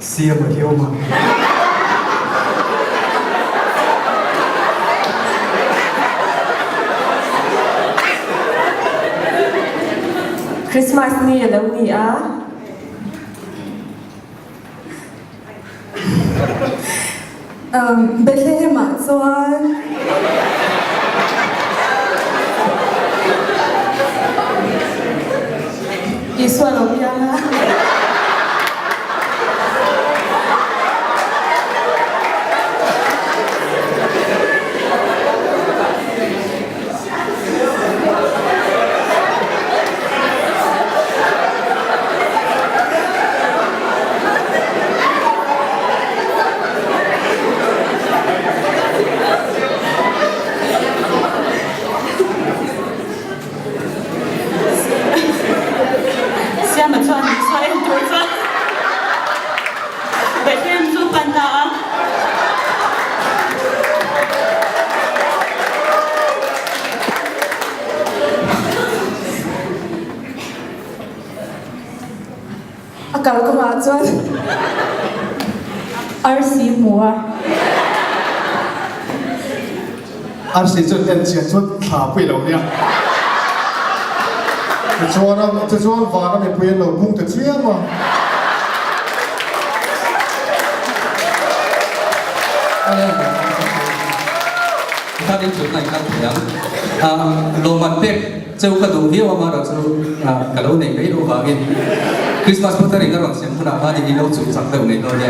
See about Yoma. Christmas ni alam ni Bethlehem chuan Iswa lo piala Siapa tuan saya tu tuan. Bethlehem tu pandang. Akal ko nga tuan. RC mua. RC 这边剪出卡背了呢。这说话那边老公的这嘛。他的主来看样，罗曼贝就个东西我们都是个老年给罗发现，Christmas 不得那个东西，不拿他的一路主上头那个呢。